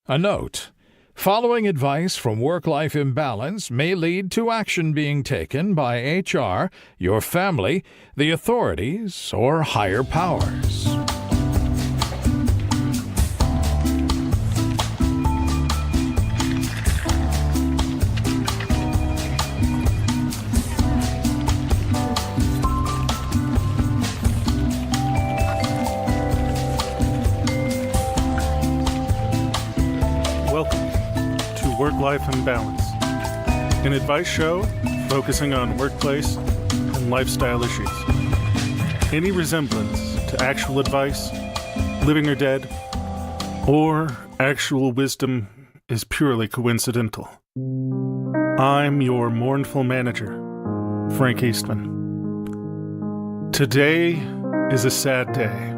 A note: following advice from work-life imbalance may lead to action being taken by HR, your family, the authorities, or higher powers. Work-Life Imbalance, an advice show focusing on workplace and lifestyle issues. Any resemblance to actual advice, living or dead, or actual wisdom is purely coincidental. I'm your mournful manager, Frank Eastman. Today is a sad day.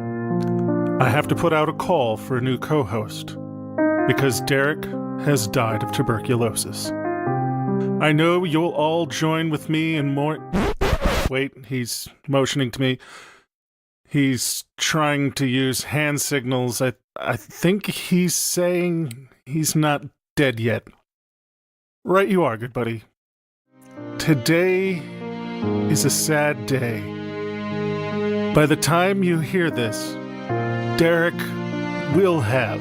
I have to put out a call for a new co-host because Derrick has died of tuberculosis. I know you'll all join with me in more... Wait, he's motioning to me. He's trying to use hand signals. I think he's saying he's not dead yet. Right you are, good buddy. Today is a sad day. By the time you hear this, Derrick will have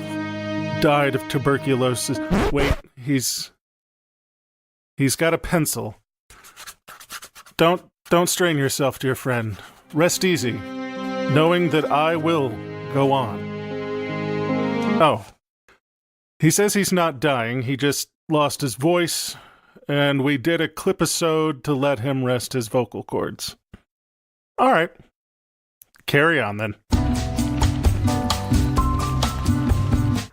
died of tuberculosis. Wait, he's got a pencil. Don't strain yourself, dear friend. Rest easy, knowing that I will go on. Oh, he says he's not dying. He just lost his voice, and we did a clip-isode to let him rest his vocal cords. All right, carry on then.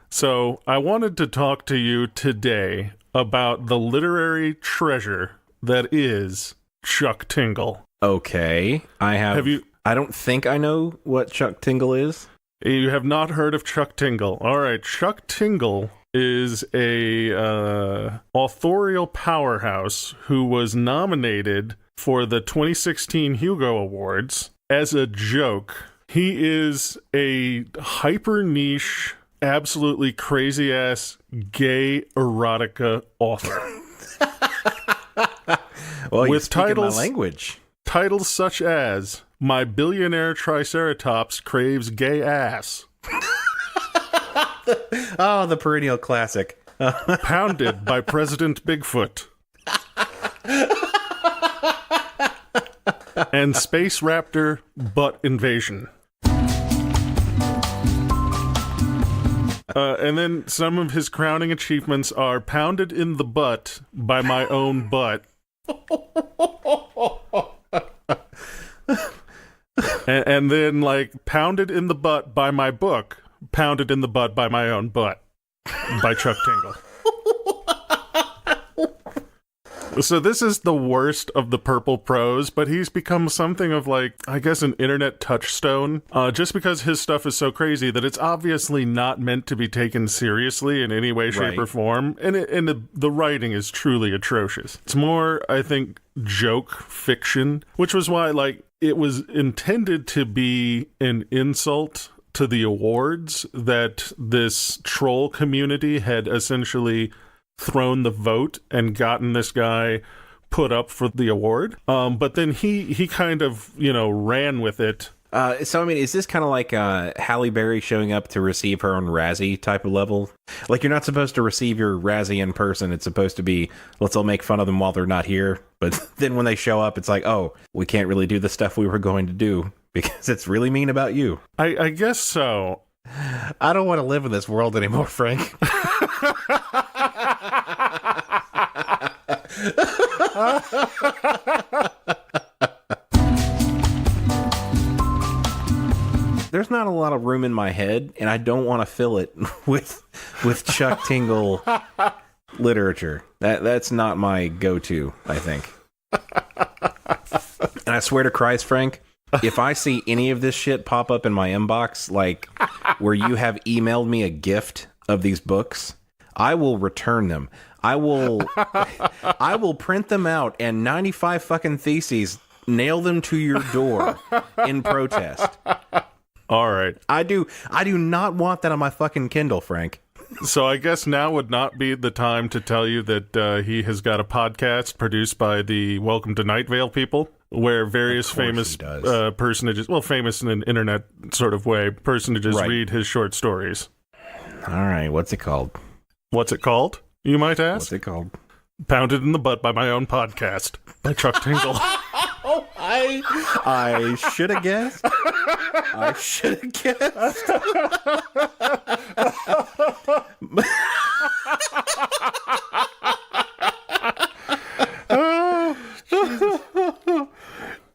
So, I wanted to talk to you today about the literary treasure that is Chuck Tingle. Okay, I don't think I know what Chuck Tingle is. You have not heard of Chuck Tingle. All right, Chuck Tingle is a authorial powerhouse who was nominated for the 2016 Hugo Awards as a joke. He is a hyper-niche, absolutely crazy-ass gay erotica author. Well, with titles, my language. Titles such as "My Billionaire Triceratops Craves Gay Ass." Oh, the perennial classic. Pounded by President Bigfoot. And Space Raptor Butt Invasion. And then some of his crowning achievements are Pounded in the Butt by My Own Butt. and then, like, Pounded in the Butt by My Book, Pounded in the Butt by My Own Butt by Chuck Tingle. So this is the worst of the purple prose, but he's become something of, like, I guess an internet touchstone, just because his stuff is so crazy that it's obviously not meant to be taken seriously in any way, shape, or form, and the writing is truly atrocious. It's more, I think, joke fiction, which was why, like, it was intended to be an insult to the awards that this troll community had essentially thrown the vote and gotten this guy put up for the award. But then he kind of, ran with it. So, I mean, is this kind of like Halle Berry showing up to receive her own Razzie type of level? Like, you're not supposed to receive your Razzie in person. It's supposed to be, let's all make fun of them while they're not here. But then when they show up, it's like, oh, we can't really do the stuff we were going to do because it's really mean about you. I guess so. I don't want to live in this world anymore, Frank. There's not a lot of room in my head, and I don't want to fill it with Chuck Tingle literature. That's not my go-to, I think. And I swear to Christ, Frank, if I see any of this shit pop up in my inbox, like where you have emailed me a gift of these books, I will return them. I will print them out and 95 fucking theses, nail them to your door in protest. All right. I do not want that on my fucking Kindle, Frank. So I guess now would not be the time to tell you that he has got a podcast produced by the Welcome to Night Vale people, where various famous personages, well, famous in an internet sort of way, personages read his short stories. All right, what's it called? What's it called, you might ask? What's it called? Pounded in the Butt by My Own Podcast by Chuck Tingle. I should have guessed. I should have guessed.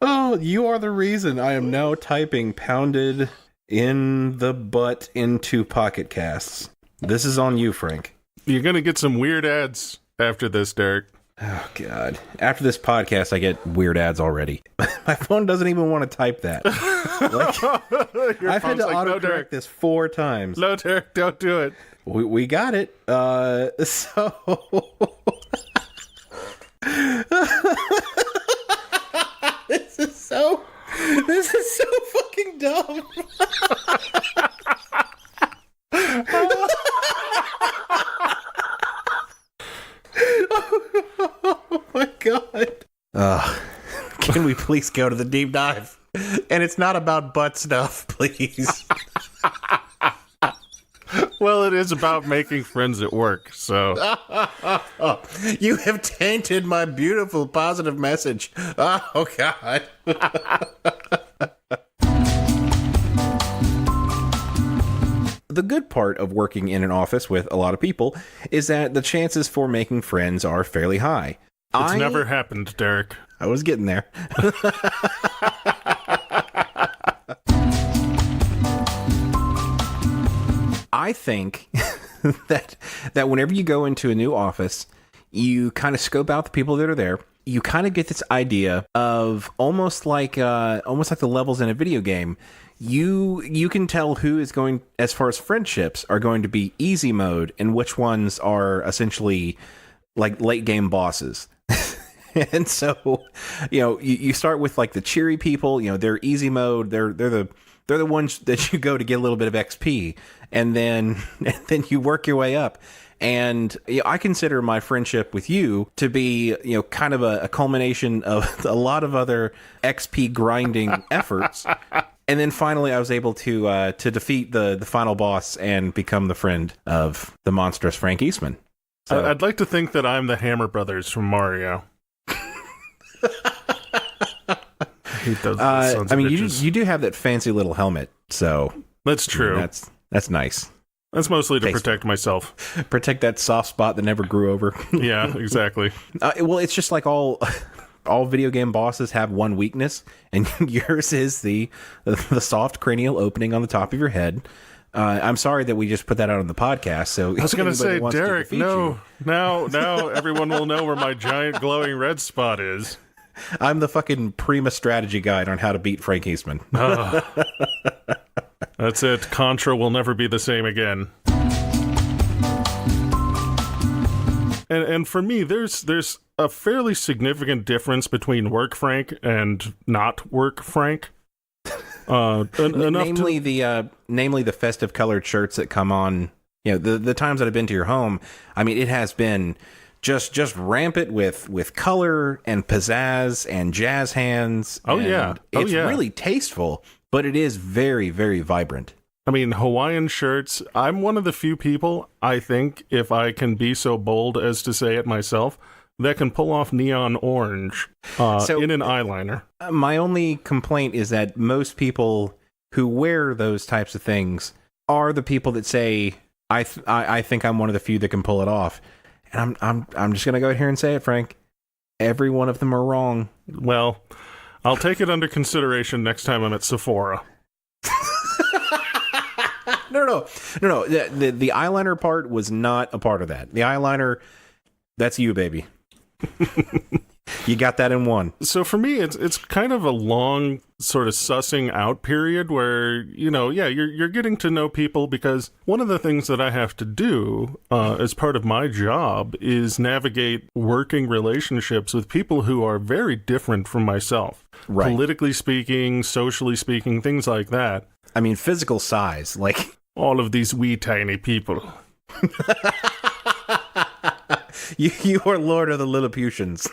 Oh, you are the reason I am now typing Pounded in the Butt into Pocket Casts. This is on you, Frank. You're going to get some weird ads after this, Derek. Oh, God. After this podcast, I get weird ads already. My phone doesn't even want to type that. I've had to autocorrect this 4 times. No, Derek, don't do it. We got it. This is so fucking dumb. Oh my God. Can we please go to the deep dive? And it's not about butt stuff, please. Well, it is about making friends at work, so. You have tainted my beautiful positive message. Oh, God. The good part of working in an office with a lot of people is that the chances for making friends are fairly high. It's never happened, Derek. I was getting there. I think that whenever you go into a new office, you kind of scope out the people that are there. You kind of get this idea of almost like the levels in a video game. You can tell who is going, as far as friendships, are going to be easy mode and which ones are essentially like late game bosses. And so, you start with like the cheery people. They're easy mode. They're the ones that you go to get a little bit of XP, and then you work your way up. And I consider my friendship with you to be, kind of a culmination of a lot of other XP grinding efforts. And then finally, I was able to defeat the final boss and become the friend of the monstrous Frank Eastman. So, I'd like to think that I'm the Hammer Brothers from Mario. I mean, you do have that fancy little helmet, so that's true. That's nice. That's mostly to protect myself. Protect that soft spot that never grew over. Yeah, exactly. Well, it's just like all video game bosses have one weakness, and yours is the soft cranial opening on the top of your head. I'm sorry that we just put that out on the podcast. So I was going to say, Derek, no. Now everyone will know where my giant glowing red spot is. I'm the fucking Prima strategy guide on how to beat Frank Eastman. That's it. Contra will never be the same again. And for me, there's a fairly significant difference between work Frank and not work Frank. Namely the festive colored shirts that come on. The times that I've been to your home, I mean, it has been just rampant with color and pizzazz and jazz hands. It's really tasteful, but it is very, very vibrant. I mean, Hawaiian shirts, I'm one of the few people, I think, if I can be so bold as to say it myself, that can pull off neon orange in an eyeliner. My only complaint is that most people who wear those types of things are the people that say, I think I'm one of the few that can pull it off. And I'm just going to go out here and say it, Frank. Every one of them are wrong. Well, I'll take it under consideration next time I'm at Sephora. No. The eyeliner part was not a part of that. The eyeliner, that's you, baby. You got that in one. So for me, it's kind of a long sort of sussing out period where, you're getting to know people, because one of the things that I have to do as part of my job is navigate working relationships with people who are very different from myself. Right. Politically speaking, socially speaking, things like that. I mean, physical size, like... All of these wee tiny people. You are Lord of the Lilliputians.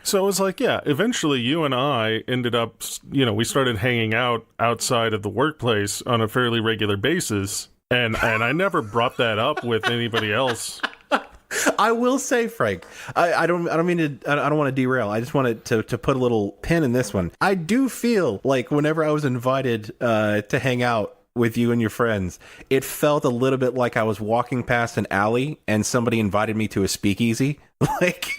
So it was like, yeah, eventually you and I ended up, we started hanging out outside of the workplace on a fairly regular basis. And I never brought that up with anybody else. I will say, Frank, I don't want to derail. I just wanted to put a little pin in this one. I do feel like whenever I was invited to hang out with you and your friends, it felt a little bit like I was walking past an alley and somebody invited me to a speakeasy. Like,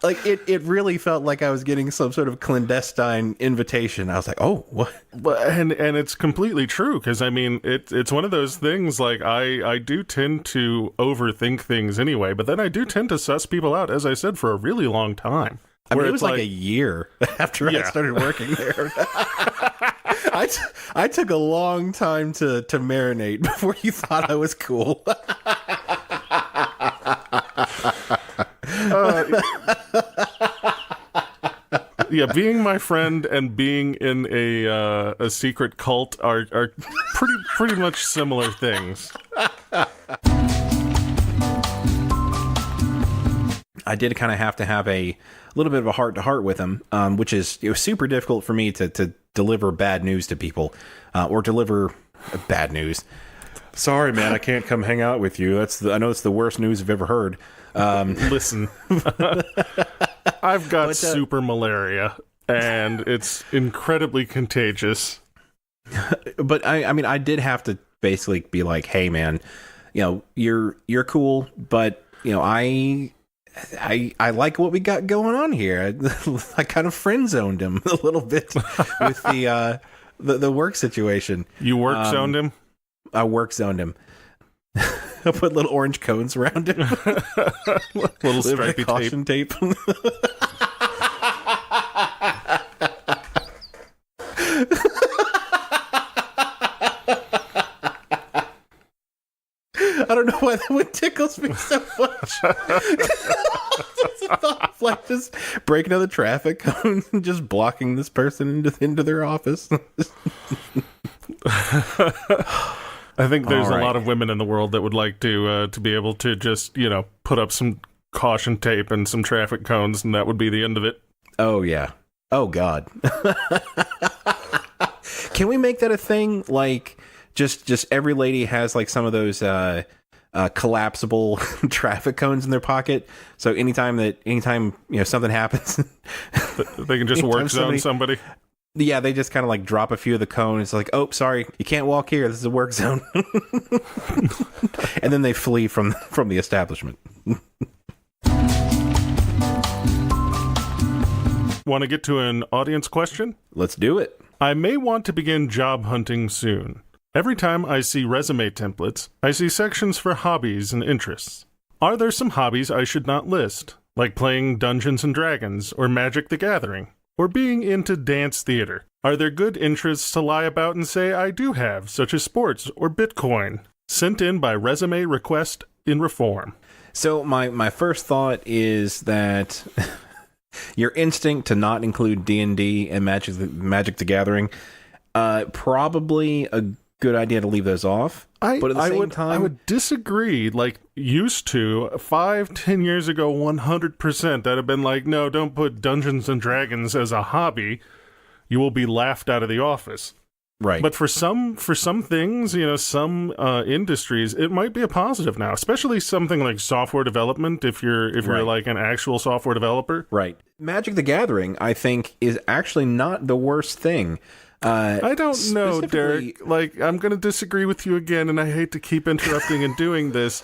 like it really felt like I was getting some sort of clandestine invitation. I was like, oh, what? And it's completely true, because I mean, it's one of those things. Like, I do tend to overthink things anyway, but then I do tend to suss people out, as I said, for a really long time. I mean, it was like a year after I started working there. I took a long time to marinate before you thought I was cool. Yeah, being my friend and being in a secret cult are pretty much similar things. I did kind of have to have a little bit of a heart-to-heart with him, which is, it was super difficult for me to deliver bad news to people, or deliver bad news. Sorry, man, I can't come hang out with you. I know it's the worst news I've ever heard. Listen, I've got super malaria, and it's incredibly contagious. But I mean, I did have to basically be like, hey, man, you're cool, but I like what we got going on here. I kind of friend zoned him a little bit with the work situation. You work zoned him? I work zoned him. I put little orange cones around him. Little stripy caution tape. I don't know why that one tickles me so much. Like just breaking out the traffic cones and just blocking this person into their office. I think there's a lot of women in the world that would like to be able to just, put up some caution tape and some traffic cones, and that would be the end of it. Oh, yeah. Oh, God. Can we make that a thing? Like, just every lady has, like, some of those collapsible traffic cones in their pocket. So anytime something happens, they can just work zone somebody. Yeah, they just kind of like drop a few of the cones. It's like, oh, sorry, you can't walk here. This is a work zone. And then they flee from the establishment. Want to get to an audience question? Let's do it. I may want to begin job hunting soon. Every time I see resume templates, I see sections for hobbies and interests. Are there some hobbies I should not list, like playing Dungeons & Dragons or Magic the Gathering? Or being into dance theater? Are there good interests to lie about and say I do have, such as sports or Bitcoin? Sent in by resume request in reform. So my first thought is that your instinct to not include D&D and Magic the Gathering, probably a good idea to leave those off. But at the same time, I would disagree. Like, used to 5-10 years ago, 100%, that'd have been like, no, don't put Dungeons and Dragons as a hobby. You will be laughed out of the office. Right. But for some things, some industries, it might be a positive now, especially something like software development. If you're like an actual software developer, right. Magic the Gathering, I think, is actually not the worst thing. I don't know, Derek. Like, I'm going to disagree with you again, and I hate to keep interrupting and doing this.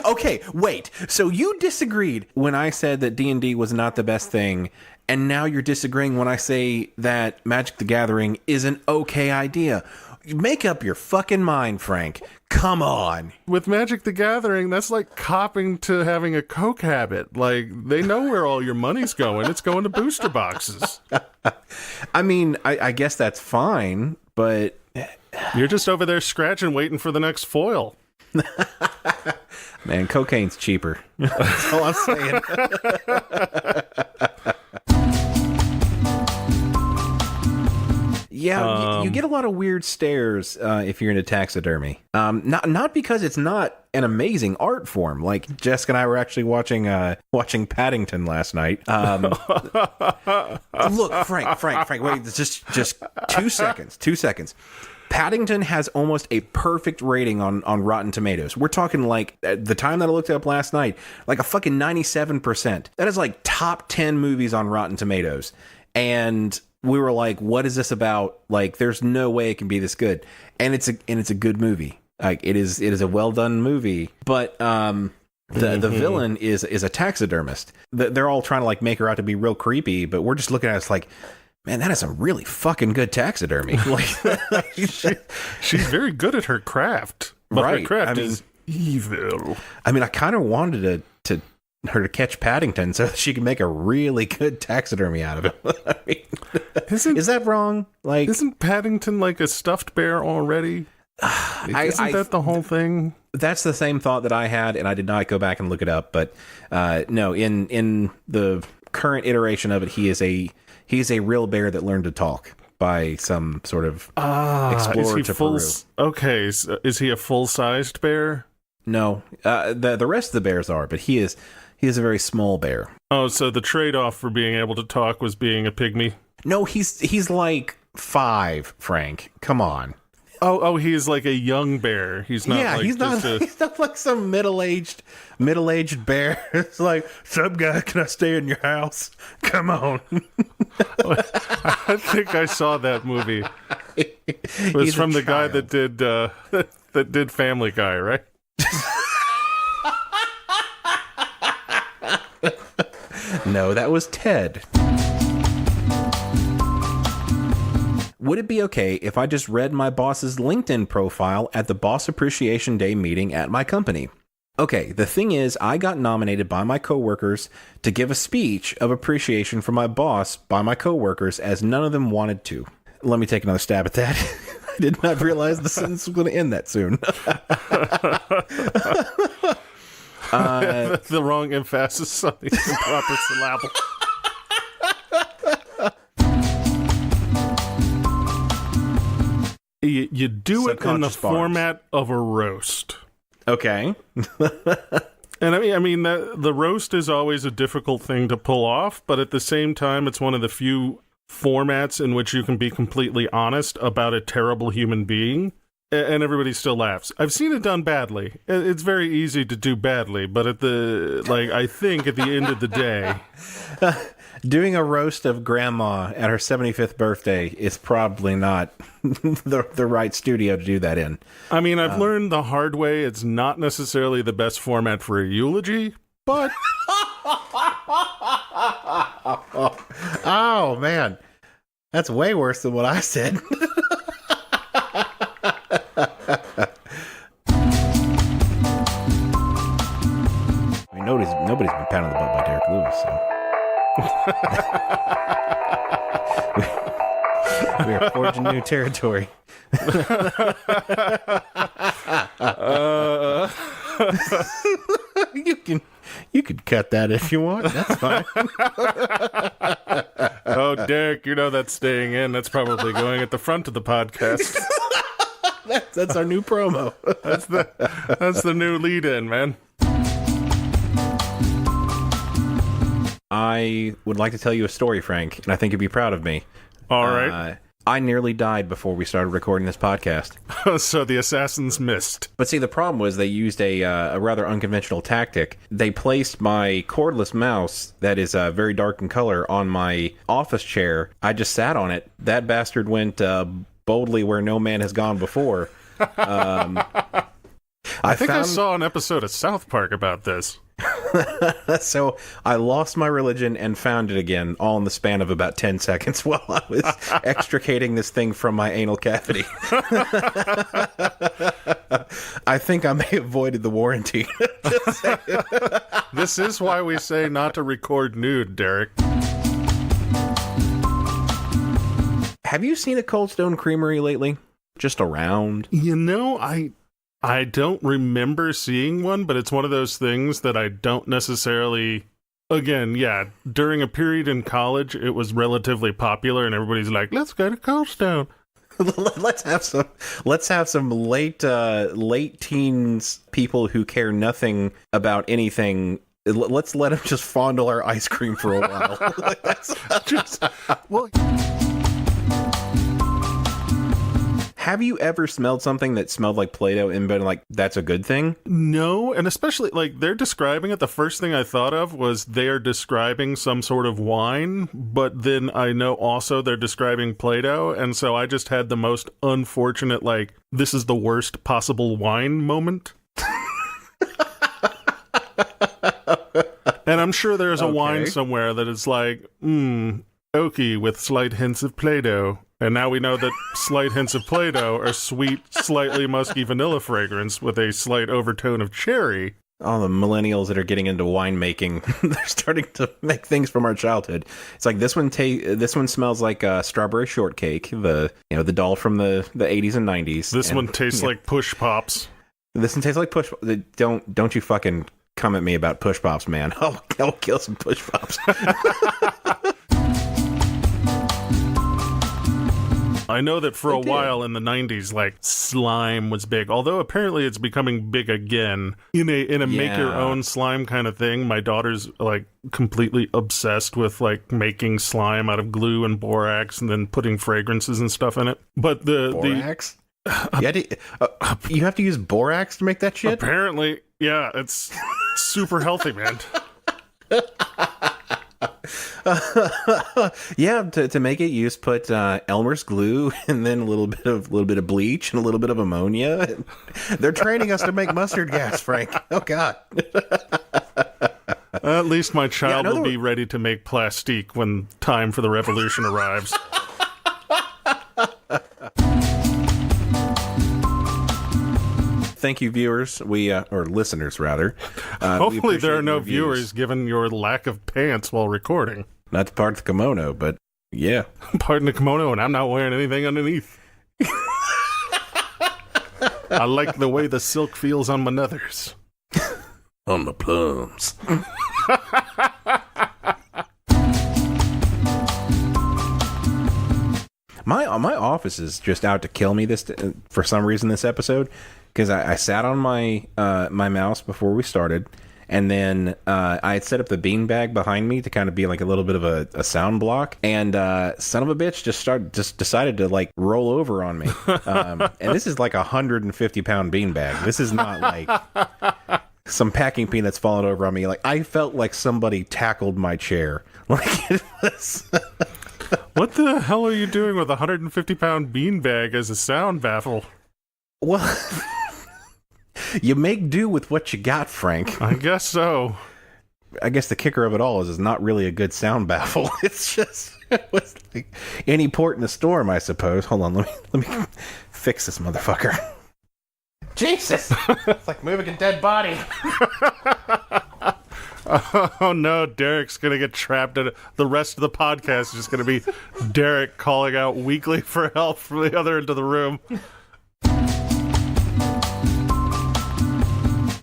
Okay, wait. So you disagreed when I said that D&D was not the best thing, and now you're disagreeing when I say that Magic the Gathering is an okay idea. Make up your fucking mind, Frank. Come on. With Magic the Gathering, that's like copping to having a coke habit. Like, they know where all your money's going. It's going to booster boxes. I mean, I guess that's fine, but... You're just over there scratching, waiting for the next foil. Man, cocaine's cheaper. That's all I'm saying. Yeah, you get a lot of weird stares if you're into taxidermy. Not because it's not an amazing art form. Like Jessica and I were actually watching Paddington last night. Look, Frank, wait, just 2 seconds. 2 seconds. Paddington has almost a perfect rating on Rotten Tomatoes. We're talking like, at the time that I looked it up last night, like a fucking 97%. That is like top 10 movies on Rotten Tomatoes. And we were like, what is this about? Like, there's no way it can be this good. And it's a good movie. Like, it is a well done movie. But the villain is a taxidermist. They're all trying to like make her out to be real creepy, but we're just looking at us like, man, that is some really fucking good taxidermy. Like, she's very good at her craft, but right. her craft is evil. I mean, I kind of wanted her to catch Paddington so she can make a really good taxidermy out of him. I mean, is that wrong? Like, isn't Paddington like a stuffed bear already? Isn't that the whole thing? That's the same thought that I had, and I did not go back and look it up. But no, in the current iteration of it, he's a real bear that learned to talk by some sort of explorer to Peru. Okay, so is he a full-sized bear? No, the rest of the bears are, but he is a very small bear. Oh, so the trade-off for being able to talk was being a pygmy? No, he's like 5, Frank. Come on. Oh, he's like a young bear. He's not. Yeah, like he's not like some middle-aged bear. It's like, some guy, can I stay in your house? Come on. I think I saw that movie. It was from the guy that did Family Guy, right? No, that was Ted. Would it be okay if I just read my boss's LinkedIn profile at the Boss Appreciation Day meeting at my company? Okay, the thing is, I got nominated by my coworkers to give a speech of appreciation for my boss by my coworkers, as none of them wanted to. Let me take another stab at that. I did not realize the sentence was going to end that soon. The wrong emphasis on the improper syllable. You do it in the format of a roast. Okay. And I mean the roast is always a difficult thing to pull off, but at the same time, it's one of the few formats in which you can be completely honest about a terrible human being, and everybody still laughs. I've seen it done badly. It's very easy to do badly, but I think at the end of the day, doing a roast of grandma at her 75th birthday is probably not the right studio to do that in. I mean, I've learned the hard way it's not necessarily the best format for a eulogy, but... Oh, man. That's way worse than what I said. I mean, nobody's been pounded the butt by Derrick Lewis, so... we are forging new territory. You can cut that if you want. That's fine. Oh, Derrick, you know that's staying in. That's probably going at the front of the podcast. That's our new promo. That's the new lead-in, man. I would like to tell you a story, Frank, and I think you'd be proud of me. All right. I nearly died before we started recording this podcast. So the assassins missed. But see, the problem was they used a rather unconventional tactic. They placed my cordless mouse, that is very dark in color, on my office chair. I just sat on it. That bastard went boldly where no man has gone before. I saw an episode of South Park about this. So I lost my religion and found it again, all in the span of about 10 seconds while I was extricating this thing from my anal cavity. I think I may have voided the warranty. This is why we say not to record nude, Derrick. Have you seen a Cold Stone Creamery lately? Just around? You know, I don't remember seeing one, but it's one of those things that I don't necessarily again, yeah, during a period in college, it was relatively popular, and everybody's like, let's go to Cold Stone. Let's have some late teens people who care nothing about anything. Let's let them just fondle our ice cream for a while. Like, that's just, Well, have you ever smelled something that smelled like Play-Doh and been like, that's a good thing? no, and especially, like, they're describing it. The first thing I thought of was they are describing some sort of wine, but then I know also they're describing Play-Doh, and so I just had the most unfortunate, like, this is the worst possible wine moment. And I'm sure there's a wine somewhere that is like, oaky with slight hints of Play-Doh. And now we know that slight hints of Play-Doh are sweet, slightly musky vanilla fragrance with a slight overtone of cherry. All the millennials that are getting into winemaking, they're starting to make things from our childhood. It's like this one smells like strawberry shortcake, the doll from the 80s and 90s. This one tastes like Push Pops. This one tastes like Push. Don't you fucking come at me about Push Pops, man. I'll kill some Push Pops. I know that for a while in the 90s, like, slime was big. Although apparently it's becoming big again in a make your own slime kind of thing. My daughter's like completely obsessed with like making slime out of glue and borax and then putting fragrances and stuff in it. But borax? You have to use borax to make that shit? Apparently, yeah, it's super healthy, man. Yeah, to make it, you just put Elmer's glue and then a little bit of bleach and a little bit of ammonia. They're training us to make mustard gas, Frank. Oh God. At least my child will be ready to make plastique when time for the revolution arrives. Thank you, viewers. Or listeners, rather. Hopefully there are no viewers, given your lack of pants while recording. Not to part the kimono, but yeah. Pardon the kimono, and I'm not wearing anything underneath. I like the way the silk feels on my nethers. On the plums. My office is just out to kill me for some reason this episode, because I sat on my my mouse before we started, and then I had set up the beanbag behind me to kind of be like a little bit of a sound block, and son of a bitch just decided to like roll over on me, and this is like 150-pound beanbag. This is not like some packing peanuts falling over on me. Like, I felt like somebody tackled my chair. Like, it was. What the hell are you doing with a 150-pound beanbag as a sound baffle? Well, you make do with what you got, Frank. I guess so. I guess the kicker of it all is it's not really a good sound baffle. It's just it was like any port in the storm, I suppose. Hold on, let me fix this motherfucker. Jesus! It's like moving a dead body. Oh no, Derrick's gonna get trapped in it. The rest of the podcast is just gonna be Derrick calling out weekly for help from the other end of the room.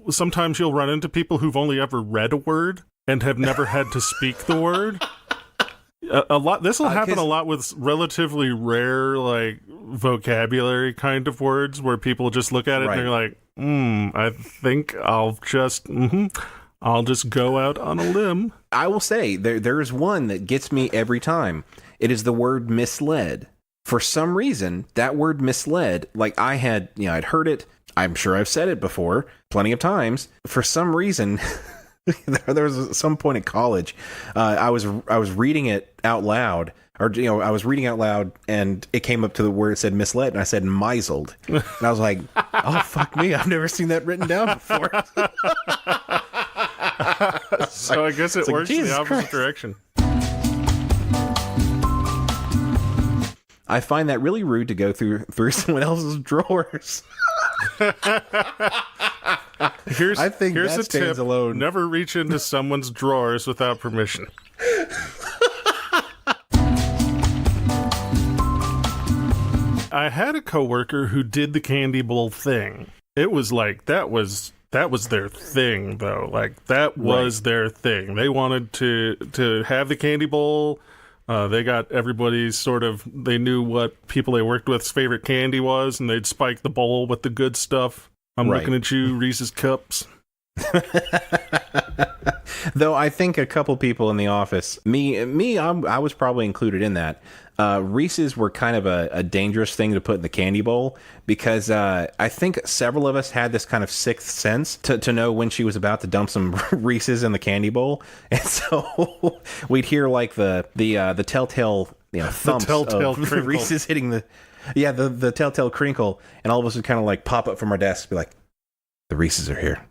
Sometimes you'll run into people who've only ever read a word and have never had to speak the word. A lot. This will happen a lot with relatively rare, like, vocabulary kind of words where people just look at it and they're like, I think I'll just go out on a limb. I will say, there is one that gets me every time. It is the word misled. For some reason, that word misled, like I'd heard it. I'm sure I've said it before plenty of times. For some reason, there was some point in college, I was reading it out loud, or I was reading out loud, and it came up to the word, it said misled, and I said misled, and I was like, oh fuck me, I've never seen that written down before. So I guess it works in the opposite direction. I find that really rude to go through someone else's drawers. Here's a tip: alone. Never reach into someone's drawers without permission. I had a coworker who did the candy bowl thing. It was like, that was that was their thing, though. Like, that was their thing. They wanted to have the candy bowl. They got everybody's they knew what people they worked with's favorite candy was, and they'd spike the bowl with the good stuff. I'm looking at you, Reese's Cups. Though I think a couple people in the office, I was probably included in that. Reese's were kind of a dangerous thing to put in the candy bowl because I think several of us had this kind of sixth sense to know when she was about to dump some Reese's in the candy bowl, and so we'd hear like the telltale thumps of Reese's hitting the telltale crinkle, and all of us would kind of like pop up from our desks, be like, the Reese's are here.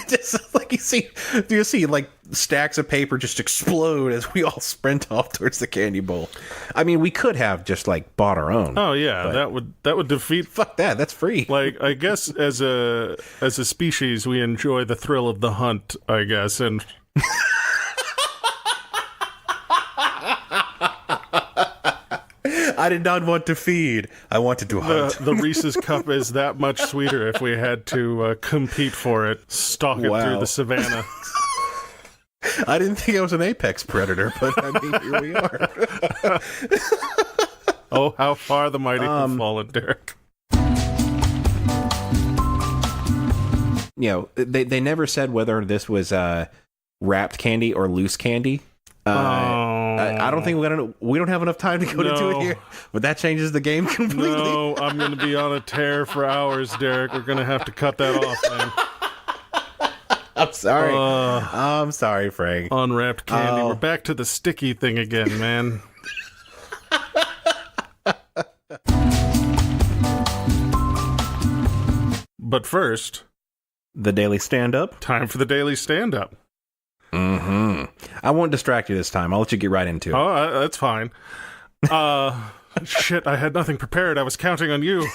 Just like you see like stacks of paper just explode as we all sprint off towards the candy bowl. I mean, we could have just like bought our own. Oh yeah, that would defeat. Fuck that, that's free. Like, I guess as a species, we enjoy the thrill of the hunt, I guess, and. I did not want to feed. I wanted to hunt. The Reese's Cup is that much sweeter if we had to compete for it, stalk it through the savannah. I didn't think I was an apex predator, but I mean, here we are. Oh, how far the mighty have fallen, Derrick. They never said whether this was wrapped candy or loose candy. I don't think we don't have enough time to go into it here, but that changes the game completely. No, I'm going to be on a tear for hours, Derrick. We're going to have to cut that off, man. I'm sorry. I'm sorry, Frank. Unwrapped candy. We're back to the sticky thing again, man. But first, the daily stand-up. Time for the daily stand-up. I won't distract you this time. I'll let you get right into it. Oh, that's fine. Shit, I had nothing prepared. I was counting on you.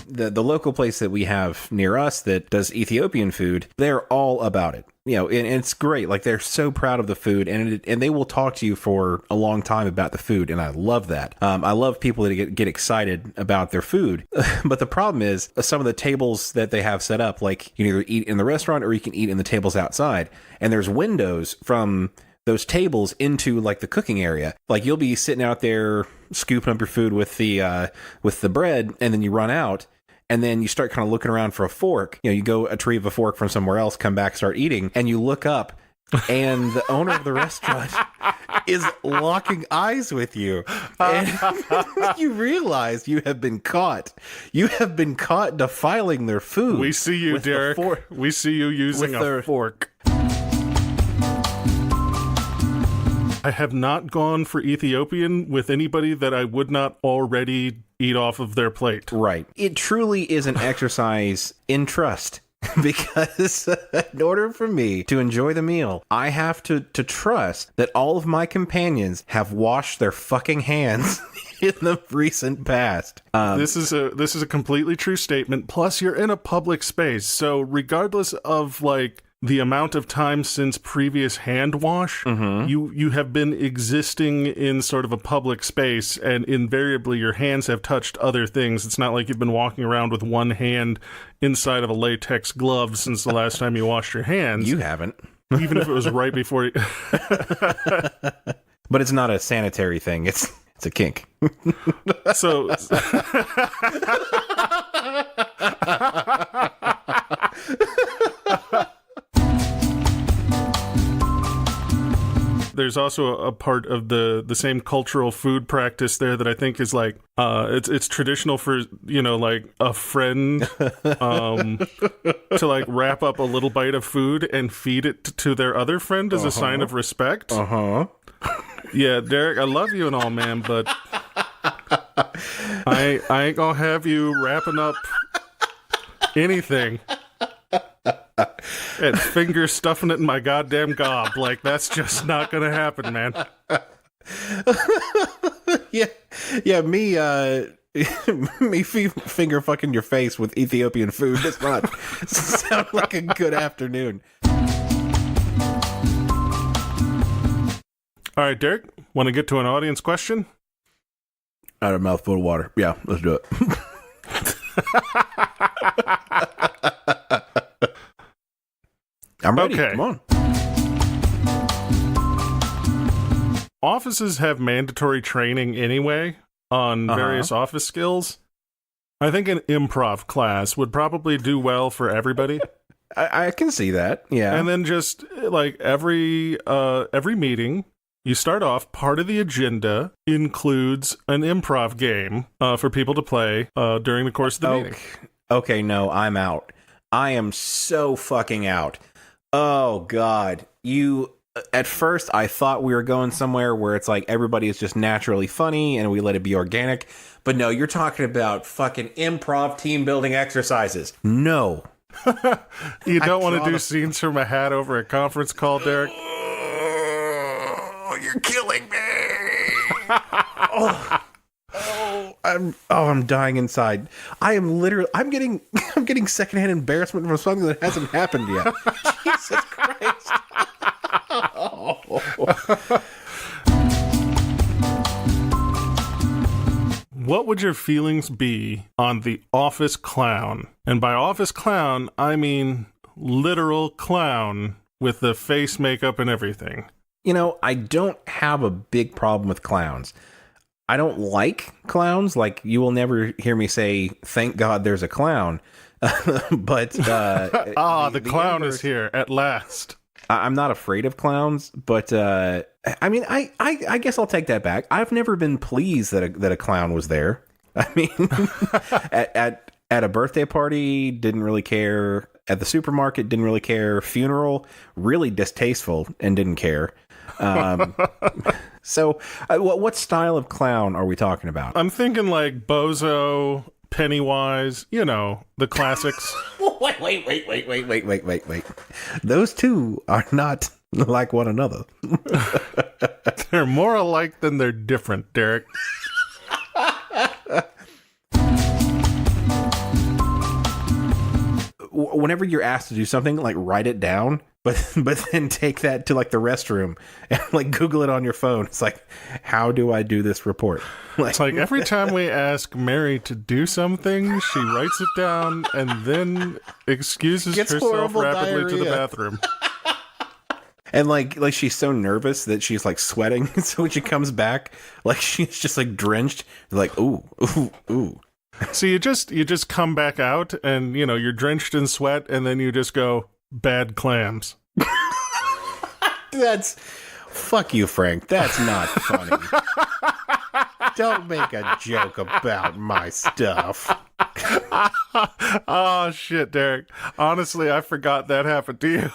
The local place that we have near us that does Ethiopian food, they're all about it. And it's great. Like, they're so proud of the food, and they will talk to you for a long time about the food, and I love that. I love people that get excited about their food. But the problem is, some of the tables that they have set up, like, you can either eat in the restaurant or you can eat in the tables outside, and there's windows from those tables into like the cooking area. Like, you'll be sitting out there scooping up your food with the bread, and then you run out. And then you start kind of looking around for a fork. You go retrieve a fork from somewhere else, come back, start eating, and you look up, and the owner of the restaurant is locking eyes with you. And you realize you have been caught. You have been caught defiling their food. We see you, Derrick. We see you using a fork. I have not gone for Ethiopian with anybody that I would not already eat off of their plate. Right. It truly is an exercise in trust, because in order for me to enjoy the meal, I have to trust that all of my companions have washed their fucking hands in the recent past. This is a completely true statement. Plus, you're in a public space, so regardless of like the amount of time since previous hand wash, you have been existing in sort of a public space, and invariably your hands have touched other things. It's not like you've been walking around with one hand inside of a latex glove since the last time you washed your hands. You haven't. Even if it was right before you... But it's not a sanitary thing. It's a kink. So... There's also a part of the same cultural food practice there that I think is like it's traditional for like a friend to like wrap up a little bite of food and feed it to their other friend as a sign of respect. Yeah, Derrick, I love you and all, man, but I ain't gonna have you wrapping up anything and finger stuffing it in my goddamn gob. Like, that's just not gonna happen, man. Yeah, me finger fucking your face with Ethiopian food does not sound like a good afternoon. All right, Derrick, want to get to an audience question? I had a mouthful of water. Yeah, let's do it. I'm ready. Okay. Come on. Offices have mandatory training anyway on various office skills. I think an improv class would probably do well for everybody. I can see that. Yeah. And then just like every meeting, you start off, part of the agenda includes an improv game for people to play during the course of the meeting. Okay, no, I'm out. I am so fucking out. Oh, God. At first, I thought we were going somewhere where it's like everybody is just naturally funny and we let it be organic. But no, you're talking about fucking improv team building exercises. No. You don't want to do scenes from a hat over a conference call, Derek? Oh, you're killing me. I'm dying inside. I'm getting secondhand embarrassment from something that hasn't happened yet. Jesus Christ. What would your feelings be on the office clown? And by office clown, I mean literal clown with the face makeup and everything. You know, I don't have a big problem with clowns. I don't like clowns. Like, you will never hear me say, thank God there's a clown. But the clown is here at last. I'm not afraid of clowns, but I mean, I guess I'll take that back. I've never been pleased that a clown was there. I mean, at a birthday party, didn't really care. At the supermarket, didn't really care. Funeral, really distasteful and didn't care. So, what style of clown are we talking about? I'm thinking like Bozo, Pennywise, you know, the classics. Wait. Those two are not like one another. They're more alike than they're different, Derek. Whenever you're asked to do something, like, write it down, but then take that to like the restroom and like Google it on your phone. It's like, how do I do this report? It's like every time we ask Mary to do something, she writes it down and then excuses herself rapidly to the bathroom. And like she's so nervous that she's like sweating. So when she comes back, like she's just like drenched. Like, ooh. So you just come back out and, you know, you're drenched in sweat and then you just go, bad clams. Fuck you, Frank. That's not funny. Don't make a joke about my stuff. Oh, shit, Derek. Honestly, I forgot that happened to you.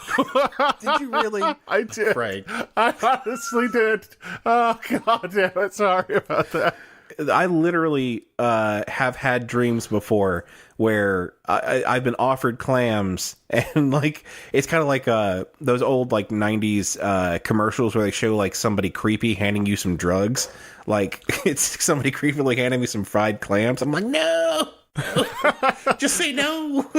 Did you really? I did. Frank. I honestly did. Oh, God damn it. Sorry about that. I literally have had dreams before where I've been offered clams, and like it's kind of like those old like 90s commercials where they show like somebody creepy handing you some drugs. Like it's somebody creepily handing me some fried clams. I'm like, no. Just say no.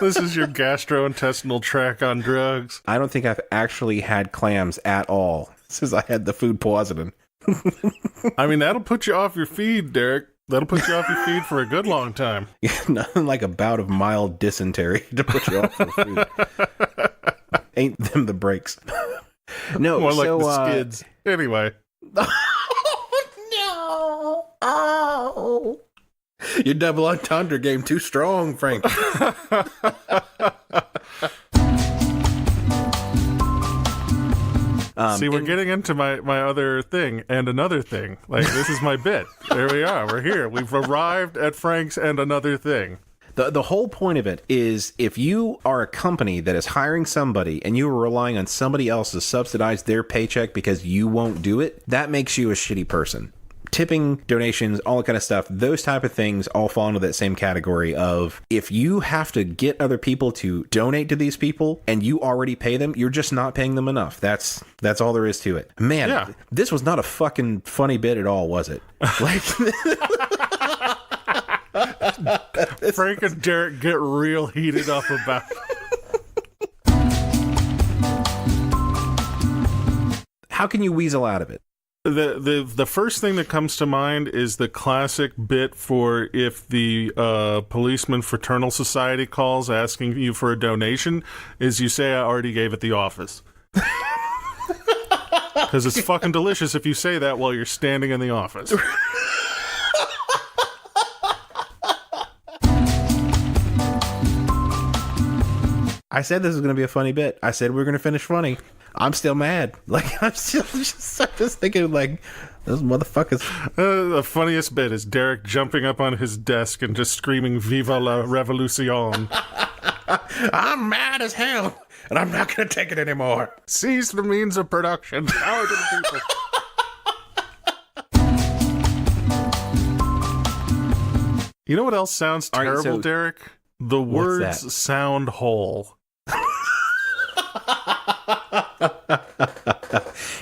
This is your gastrointestinal tract on drugs. I don't think I've actually had clams at all since I had the food poisoning. I mean, that'll put you off your feed, Derek. That'll put you off your feed for a good long time. Nothing like a bout of mild dysentery to put you off your food. Ain't them the breaks. No, more so, like the skids. Anyway. No. Oh. Your double entendre game too strong, Frank. See, we're getting into my other thing and another thing. Like, this is my bit. There we are. We're here. We've arrived at Frank's and another thing. The whole point of it is if you are a company that is hiring somebody and you are relying on somebody else to subsidize their paycheck because you won't do it, that makes you a shitty person. Tipping, donations, all that kind of stuff, those type of things all fall into that same category of if you have to get other people to donate to these people and you already pay them, you're just not paying them enough. That's all there is to it. Man, yeah. This was not a fucking funny bit at all, was it? Like Frank and Derek get real heated up about How can you weasel out of it? The first thing that comes to mind is the classic bit for if the policeman fraternal society calls asking you for a donation, is you say, I already gave at the office. Because it's fucking delicious if you say that while you're standing in the office. I said this was going to be a funny bit. I said we were going to finish funny. I'm still mad. Like, I'm just thinking, like, those motherfuckers. The funniest bit is Derrick jumping up on his desk and just screaming, Viva la Revolution. I'm mad as hell, and I'm not going to take it anymore. Seize the means of production. Power to the people. You know what else sounds terrible, Derrick? The words sound whole.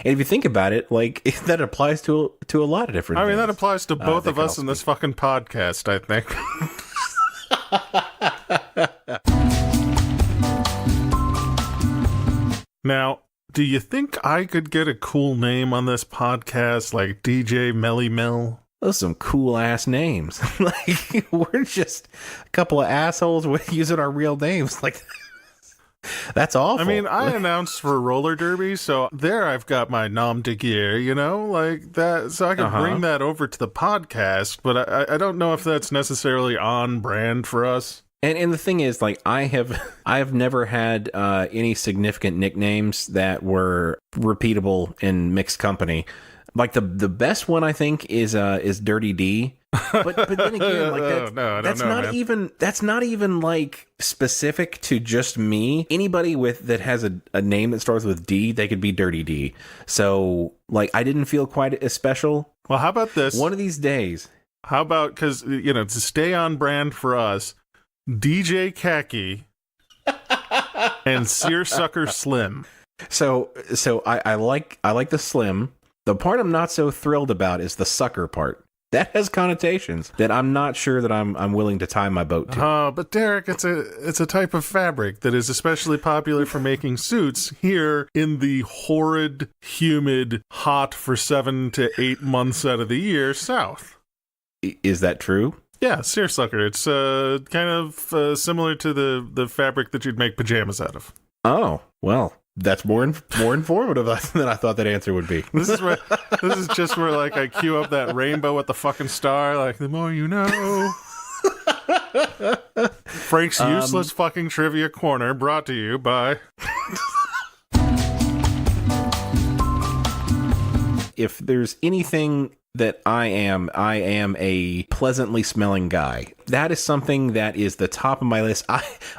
And if you think about it, like, that applies to a lot of different things. I mean, that applies to both of us in this fucking podcast, I think. Now, do you think I could get a cool name on this podcast, like DJ Melly Mel? Those are some cool ass names. Like, we're just a couple of assholes using our real names. Like, that's awful. I mean, I announced for roller derby, so there I've got my nom de guerre, you know, like that. So I could bring that over to the podcast, but I don't know if that's necessarily on brand for us. And the thing is, like, I have never had any significant nicknames that were repeatable in mixed company. Like, the best one, I think, is Dirty D. But then again, like, that's not even like specific to just me. Anybody that has a name that starts with D, they could be Dirty D. So, like, I didn't feel quite as special. Well, how about this? One of these days. How about, because, you know, to stay on brand for us, DJ Khaki and Seersucker Slim. So I like the Slim. The part I'm not so thrilled about is the sucker part. That has connotations that I'm not sure that I'm willing to tie my boat to. But Derrick, it's a type of fabric that is especially popular for making suits here in the horrid, humid, hot for 7 to 8 months out of the year South. Is that true? Yeah, seersucker. It's kind of similar to the fabric that you'd make pajamas out of. Oh, well. That's more informative than I thought that answer would be. This is just where, like, I cue up that rainbow with the fucking star, like, the more you know. Frank's useless fucking trivia corner, brought to you by. If there's anything that I am a pleasantly smelling guy. That is something that is the top of my list.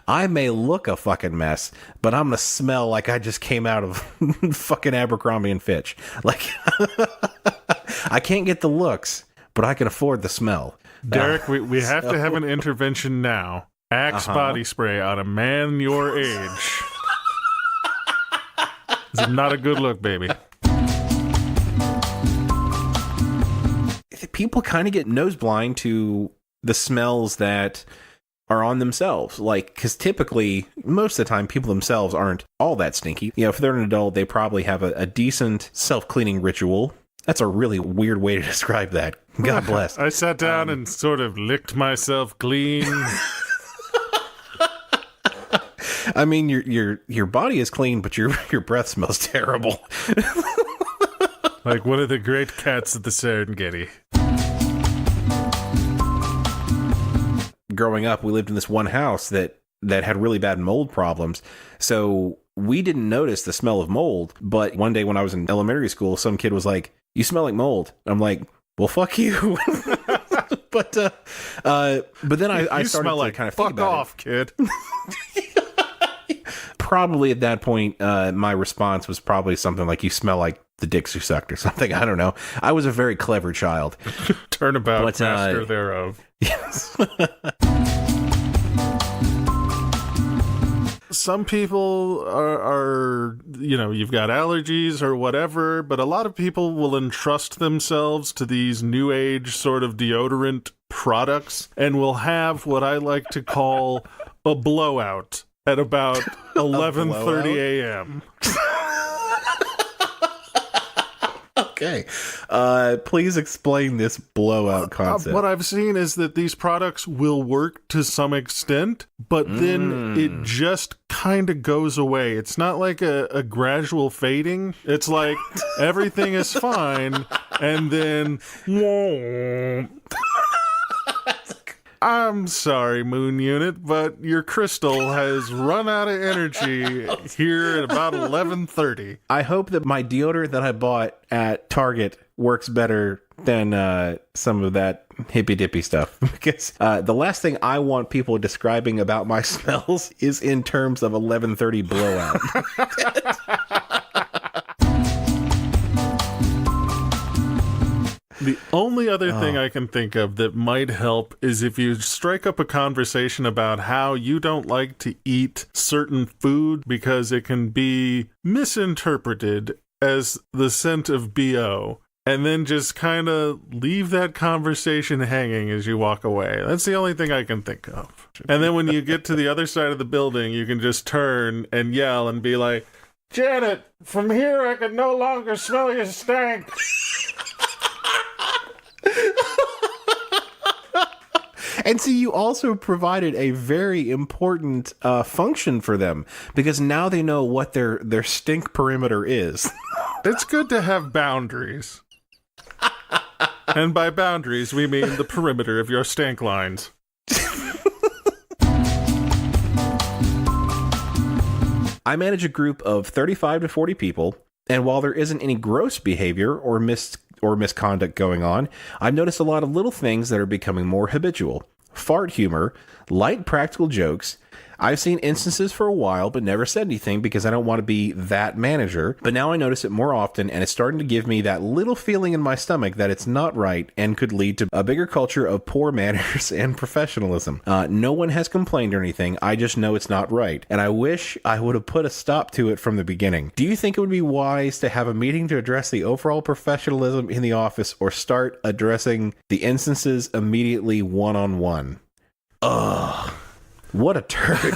I may look a fucking mess, but I'm gonna smell like I just came out of fucking Abercrombie and Fitch. Like, I can't get the looks, but I can afford the smell. Derrick, we have to have an intervention now. Axe body spray on a man your age. This is not a good look, baby. People kind of get nose blind to the smells that are on themselves. Like, because typically, most of the time, people themselves aren't all that stinky. You know, if they're an adult, they probably have a decent self-cleaning ritual. That's a really weird way to describe that. God bless. I sat down and sort of licked myself clean. I mean, your body is clean, but your breath smells terrible. Like one of the great cats at the Serengeti. Growing up, we lived in this one house that had really bad mold problems. So we didn't notice the smell of mold. But one day when I was in elementary school, some kid was like, "You smell like mold." I'm like, "Well, fuck you." but then I started to kind of think about off, kid. Probably at that point, my response was probably something like, "You smell like the dicks you sucked," or something. I don't know. I was a very clever child. Turnabout, master thereof. Yes. Some people are, you know, you've got allergies or whatever, but a lot of people will entrust themselves to these new age sort of deodorant products and will have what I like to call a blowout at about 11:30 a.m. Okay. Please explain this blowout concept. What I've seen is that these products will work to some extent, but then it just kind of goes away. It's not like a gradual fading. It's like everything is fine, and then... I'm sorry, Moon Unit, but your crystal has run out of energy here at about 11:30. I hope that my deodorant that I bought at Target works better than some of that hippy-dippy stuff. Because the last thing I want people describing about my smells is in terms of 11:30 blowout. The only other thing I can think of that might help is if you strike up a conversation about how you don't like to eat certain food because it can be misinterpreted as the scent of BO, and then just kind of leave that conversation hanging as you walk away. That's the only thing I can think of. And then when you get to the other side of the building, you can just turn and yell and be like, "Janet, from here I can no longer smell your stank." And see, you also provided a very important function for them, because now they know what their stink perimeter is. It's good to have boundaries. And by boundaries, we mean the perimeter of your stank lines. I manage a group of 35 to 40 people, and while there isn't any gross behavior or misconduct going on, I've noticed a lot of little things that are becoming more habitual. Fart humor, light practical jokes. I've seen instances for a while, but never said anything because I don't want to be that manager. But now I notice it more often, and it's starting to give me that little feeling in my stomach that it's not right and could lead to a bigger culture of poor manners and professionalism. No one has complained or anything. I just know it's not right, and I wish I would have put a stop to it from the beginning. Do you think it would be wise to have a meeting to address the overall professionalism in the office, or start addressing the instances immediately one-on-one? Ugh. What a turd.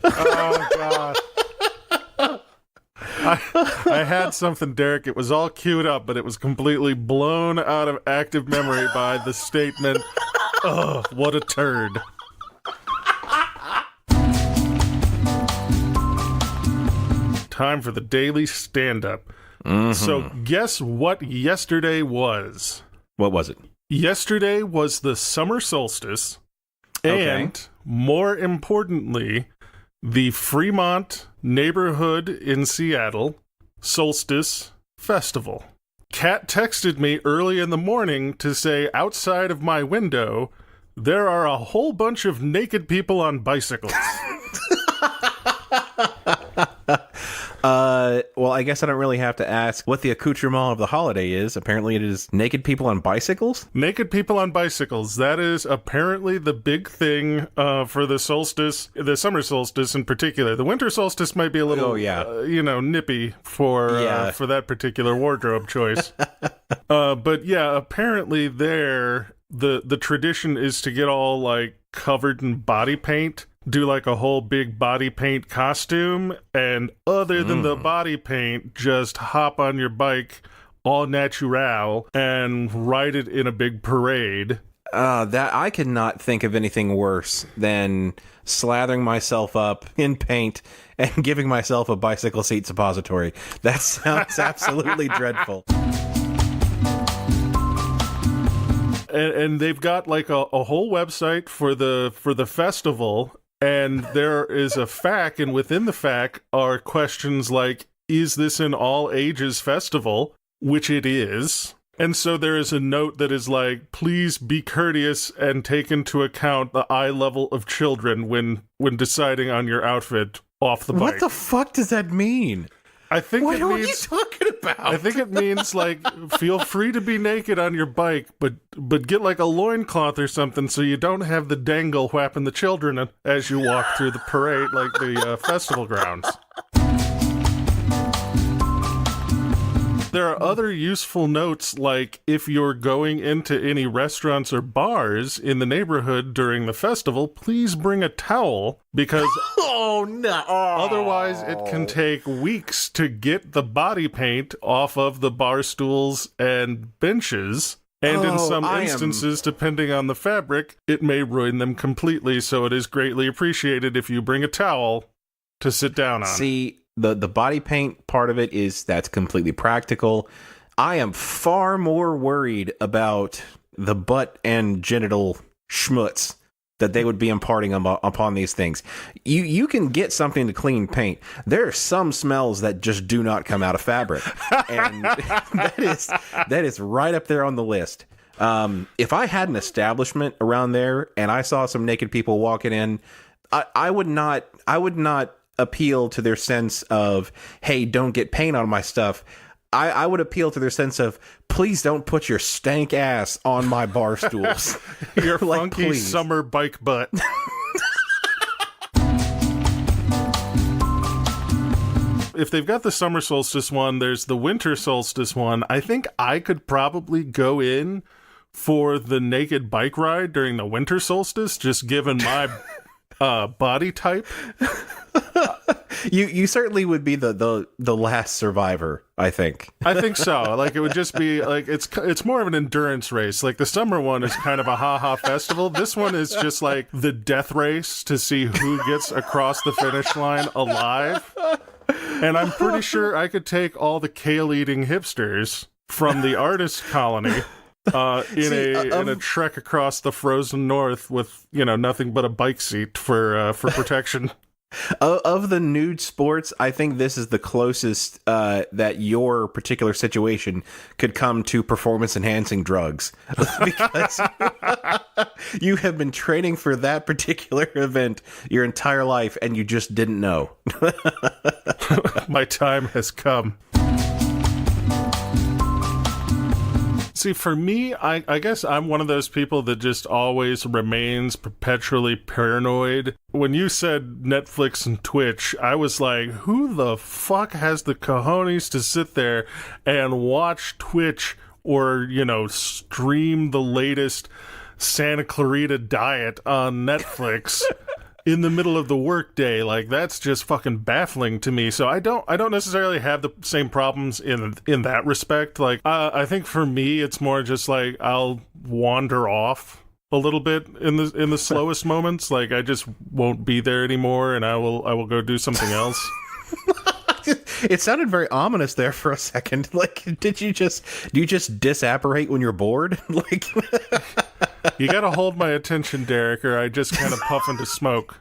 Oh, God. I had something, Derek. It was all queued up, but it was completely blown out of active memory by the statement, "Ugh, what a turd." Time for the daily stand-up. So guess what yesterday was? What was it? Yesterday was the summer solstice, Okay. and more importantly, the Fremont neighborhood in Seattle Solstice Festival. Kat texted me early in the morning to say outside of my window, there are a whole bunch of naked people on bicycles. Well, I guess I don't really have to ask what the accoutrement of the holiday is. Apparently it is naked people on bicycles? Naked people on bicycles. That is apparently the big thing for the solstice, the summer solstice in particular. The winter solstice might be a little, nippy for that particular wardrobe choice. But yeah, apparently there, the tradition is to get all like covered in body paint, do like a whole big body paint costume, and other than the body paint, just hop on your bike all natural and ride it in a big parade. That I could not think of anything worse than slathering myself up in paint and giving myself a bicycle seat suppository. That sounds absolutely dreadful. And they've got like a whole website for the festival. And there is a FAQ, and within the FAQ are questions like, is this an all-ages festival? Which it is. And so there is a note that is like, please be courteous and take into account the eye level of children when deciding on your outfit off the bike. What the fuck does that mean? I think What are you talking about? I think it means, like, feel free to be naked on your bike, but get, like, a loincloth or something so you don't have the dangle whapping the children as you walk through the parade, like the festival grounds. There are other useful notes, like if you're going into any restaurants or bars in the neighborhood during the festival, please bring a towel, because Oh, no. otherwise it can take weeks to get the body paint off of the bar stools and benches. And in some instances, depending on the fabric, it may ruin them completely, so it is greatly appreciated if you bring a towel to sit down on. See, the body paint part of it that's completely practical. I am far more worried about the butt and genital schmutz that they would be imparting upon these things. You can get something to clean paint. There are some smells that just do not come out of fabric. And that is right up there on the list. If I had an establishment around there and I saw some naked people walking in, I would not appeal to their sense of, hey, don't get paint on my stuff. I would appeal to their sense of, please don't put your stank ass on my bar stools. Your funky please. Summer bike butt. If they've got the summer solstice one, there's the winter solstice one. I think I could probably go in for the naked bike ride during the winter solstice, just given my body type. You certainly would be the last survivor, I think. I think so. Like, it would just be like, it's more of an endurance race. Like, the summer one is kind of a ha-ha festival. This one is just like the death race to see who gets across the finish line alive. And I'm pretty sure I could take all the kale-eating hipsters from the artist colony in a trek across the frozen north with, nothing but a bike seat for protection. Of the nude sports, I think this is the closest that your particular situation could come to performance-enhancing drugs. Because you have been training for that particular event your entire life, and you just didn't know. My time has come. See, for me, I guess I'm one of those people that just always remains perpetually paranoid. When you said Netflix and Twitch, I was like, who the fuck has the cojones to sit there and watch Twitch or, stream the latest Santa Clarita Diet on Netflix in the middle of the workday? Like, that's just fucking baffling to me. So I don't necessarily have the same problems in that respect. Like, I think for me, it's more just like I'll wander off a little bit in the slowest moments. Like, I just won't be there anymore, and I will go do something else. It sounded very ominous there for a second. Like, do you just disapparate when you're bored? Like, you gotta hold my attention, Derrick, or I just kind of puff into smoke.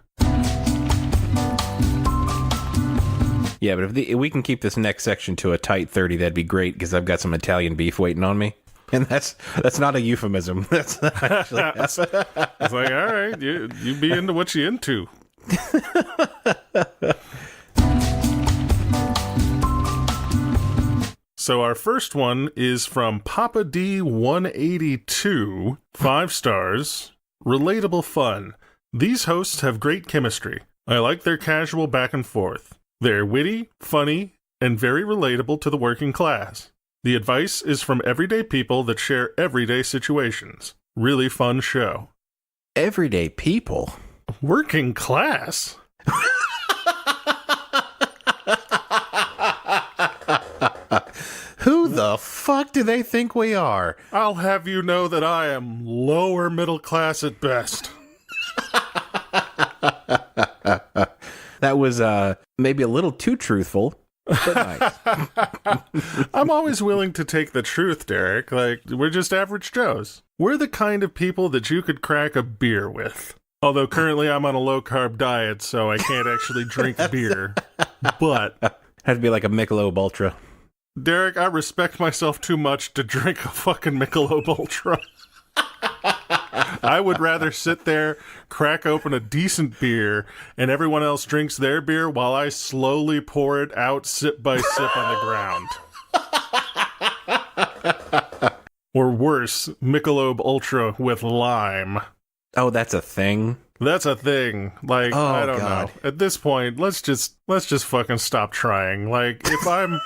Yeah, but if we can keep this next section to a tight 30, that'd be great, because I've got some Italian beef waiting on me. And that's not a euphemism. That's actually... It's like, all right, you be into what you into. So our first one is from Papa D182, 5 stars, relatable fun. These hosts have great chemistry. I like their casual back and forth. They're witty, funny, and very relatable to the working class. The advice is from everyday people that share everyday situations. Really fun show. Everyday people? Working class? Who the fuck do they think we are? I'll have you know that I am lower middle class at best. That was maybe a little too truthful, but nice. I'm always willing to take the truth, Derrick. Like, we're just average Joes. We're the kind of people that you could crack a beer with. Although currently I'm on a low-carb diet, so I can't actually drink beer. But... had to be like a Michelob Ultra. Derrick, I respect myself too much to drink a fucking Michelob Ultra. I would rather sit there, crack open a decent beer, and everyone else drinks their beer while I slowly pour it out sip by sip on the ground. Or worse, Michelob Ultra with lime. Oh, that's a thing? That's a thing. Like, oh, I don't know. At this point, let's just fucking stop trying. Like, if I'm...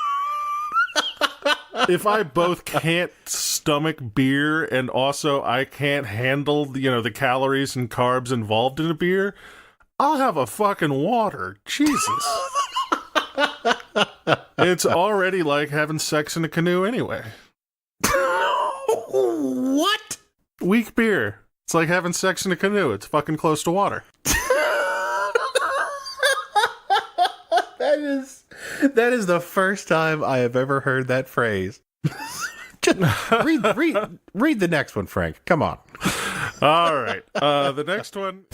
if I both can't stomach beer and also I can't handle, the calories and carbs involved in a beer, I'll have a fucking water. Jesus. It's already like having sex in a canoe anyway. What? Weak beer. It's like having sex in a canoe. It's fucking close to water. That is the first time I have ever heard that phrase. Just read the next one, Frank. Come on. All right. The next one.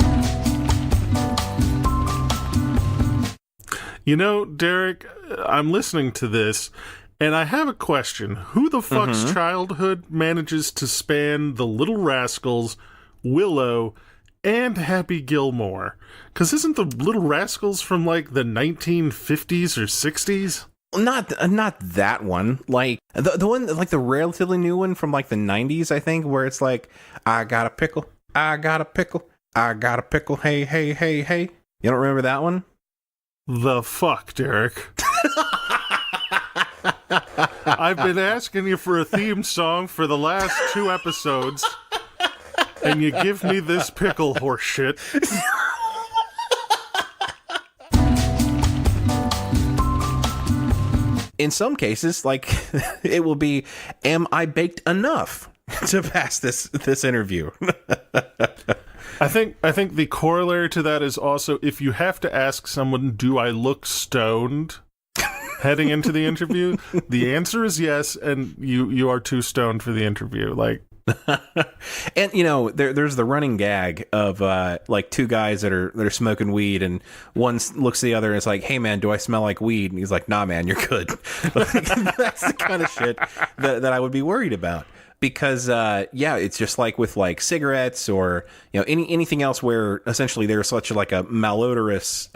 Derrick, I'm listening to this, and I have a question. Who the fuck's childhood manages to span The Little Rascals, Willow, and Happy Gilmore? Because isn't The Little Rascals from, like, the 1950s or 60s? Not that one. Like, the one, like, the relatively new one from, like, the 90s, I think, where it's like, I got a pickle, I got a pickle, I got a pickle, hey, hey, hey, hey. You don't remember that one? The fuck, Derrick? I've been asking you for a theme song for the last 2 episodes, and you give me this pickle horse shit. In some cases, like, it will be, am I baked enough to pass this interview? I think the corollary to that is also, if you have to ask someone, do I look stoned heading into the interview? The answer is yes, and you are too stoned for the interview. Like, and there's the running gag of like 2 guys that are smoking weed, and one looks at the other and is like, "Hey man, do I smell like weed?" And he's like, "Nah man, you're good." Like, that's the kind of shit that I would be worried about. Because, it's just like with like cigarettes or, anything else where essentially there's such like a malodorous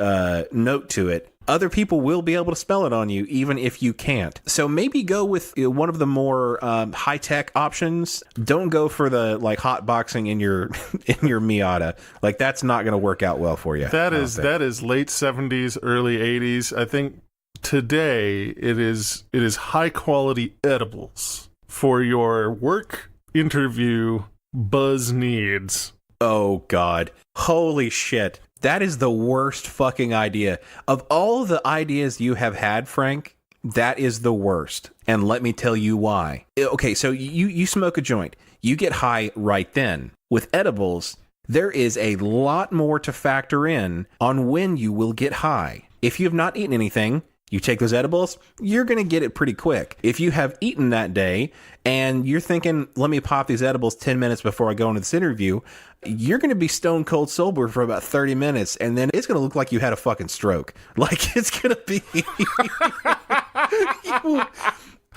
note to it. Other people will be able to smell it on you, even if you can't. So maybe go with one of the more high-tech options. Don't go for the like hot boxing in your Miata. Like, that's not going to work out well for you. That is late 70s, early 80s. I think today it is high-quality edibles for your work interview buzz needs. Oh, God. Holy shit. That is the worst fucking idea. Of all the ideas you have had, Frank, that is the worst. And let me tell you why. Okay, so you smoke a joint. You get high right then. With edibles, there is a lot more to factor in on when you will get high. If you have not eaten anything, you take those edibles, you're going to get it pretty quick. If you have eaten that day and you're thinking, let me pop these edibles 10 minutes before I go into this interview, you're going to be stone cold sober for about 30 minutes. And then it's going to look like you had a fucking stroke. Like, it's going to be,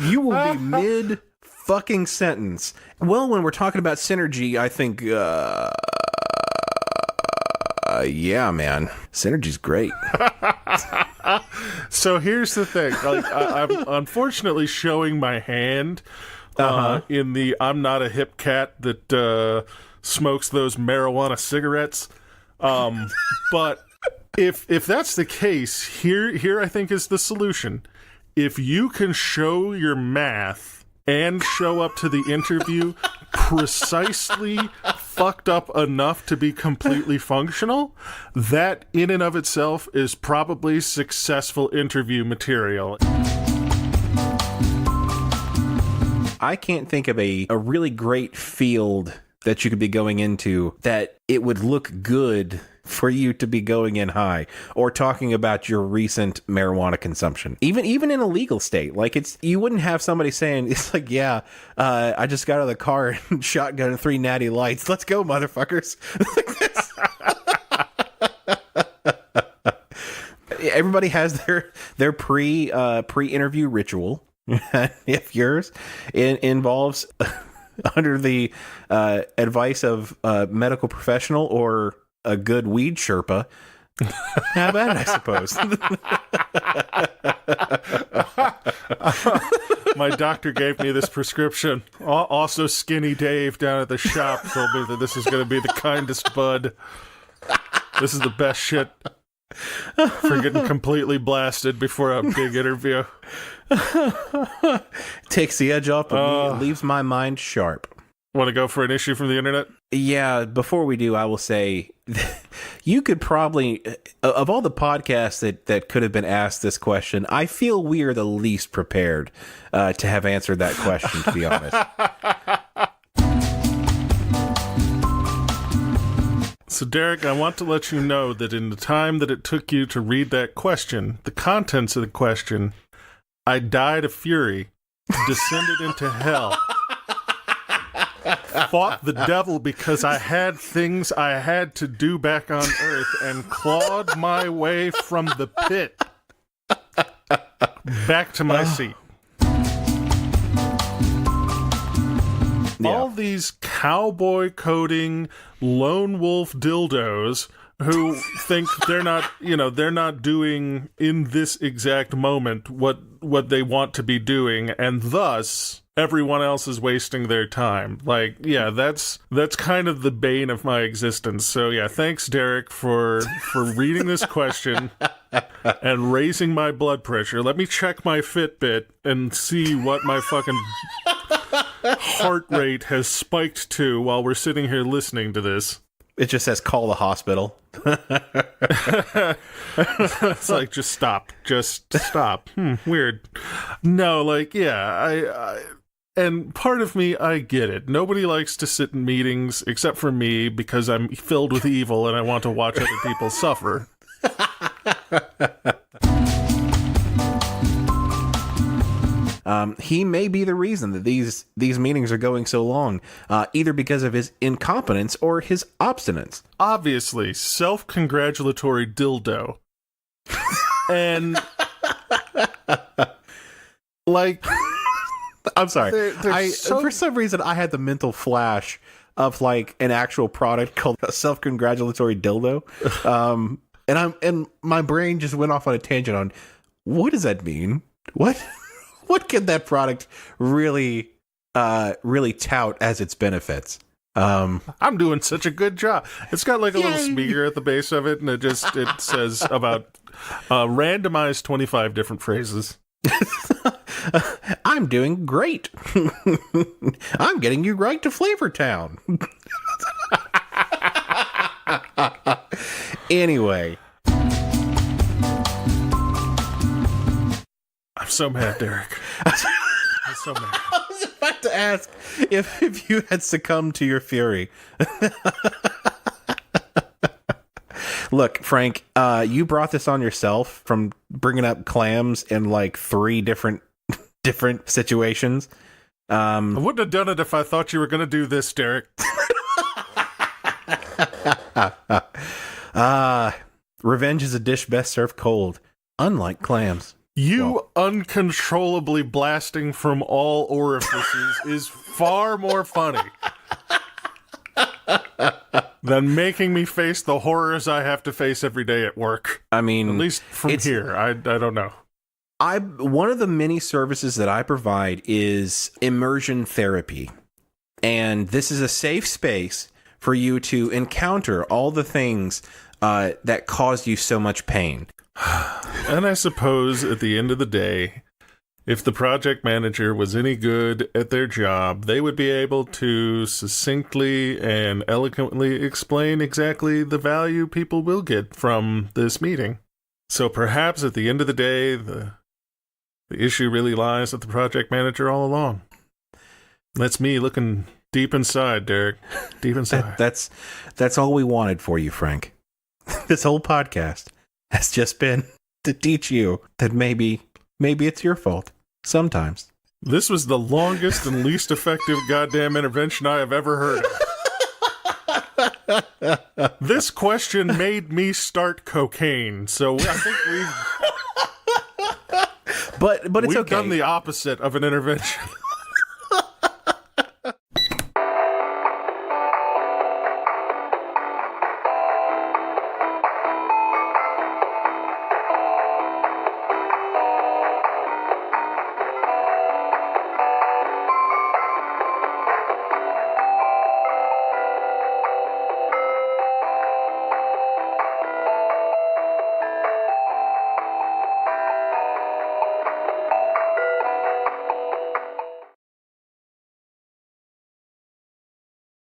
you will be mid fucking sentence. Well, when we're talking about synergy, I think, yeah, man, synergy's great. So here's the thing. Like, I'm unfortunately showing my hand in the I'm not a hip cat that smokes those marijuana cigarettes. But if that's the case, here I think is the solution. If you can show your math and show up to the interview precisely fucked up enough to be completely functional, that in and of itself is probably successful interview material. I can't think of a really great field that you could be going into that it would look good for you to be going in high or talking about your recent marijuana consumption, even in a legal state. Like, you wouldn't have somebody saying, it's like, yeah, I just got out of the car and shotgun 3 natty lights. Let's go, motherfuckers. Everybody has their pre-interview ritual. If yours involves under the advice of a medical professional or a good weed Sherpa, how bad, I suppose. My doctor gave me this prescription. Also, Skinny Dave down at the shop told me that this is going to be the kindest bud. This is the best shit for getting completely blasted before a big interview. Takes the edge off, but leaves my mind sharp. Want to go for an issue from the internet? Yeah, before we do, I will say you could probably, of all the podcasts that could have been asked this question, I feel we are the least prepared to have answered that question, to be honest. So, Derrick, I want to let you know that in the time that it took you to read that question, the contents of the question, I died of fury, descended into hell, fought the devil because I had things I had to do back on Earth, and clawed my way from the pit back to my seat. Yeah. All these cowboy coding lone wolf dildos who think they're not doing in this exact moment what they want to be doing, and thus everyone else is wasting their time. Like, yeah, that's kind of the bane of my existence. So yeah, thanks, Derrick, for reading this question and raising my blood pressure. Let me check my Fitbit and see what my fucking heart rate has spiked to while we're sitting here listening to this. It just says call the hospital. It's like, just stop. Weird. No, like, yeah, and part of me, I get it. Nobody likes to sit in meetings except for me because I'm filled with evil and I want to watch other people suffer. He may be the reason that these meetings are going so long, either because of his incompetence or his obstinance. Obviously, self-congratulatory dildo. And, like... I'm sorry. So... For some reason, I had the mental flash of, like, an actual product called a self-congratulatory dildo. And my brain just went off on a tangent on, what does that mean? What can that product really tout as its benefits? I'm doing such a good job. It's got like a little speaker at the base of it, and it says about randomized 25 different phrases. I'm doing great. I'm getting you right to Flavortown. Anyway. I'm so mad, Derrick. I'm so mad. I was about to ask if you had succumbed to your fury. Look, Frank, you brought this on yourself from bringing up clams in like 3 different situations. I wouldn't have done it if I thought you were going to do this, Derrick. Revenge is a dish best served cold, unlike clams. You uncontrollably blasting from all orifices is far more funny than making me face the horrors I have to face every day at work. I mean, at least from here. I don't know. One of the many services that I provide is immersion therapy. And this is a safe space for you to encounter all the things that cause you so much pain. And I suppose at the end of the day, if the project manager was any good at their job, they would be able to succinctly and eloquently explain exactly the value people will get from this meeting. So perhaps at the end of the day, the issue really lies with the project manager all along. That's me looking deep inside, Derrick. Deep inside. That's all we wanted for you, Frank. This whole podcast has just been to teach you that maybe it's your fault. Sometimes. This was the longest and least effective goddamn intervention I have ever heard. This question made me start cocaine, so I think But it's we've okay. done the opposite of an intervention.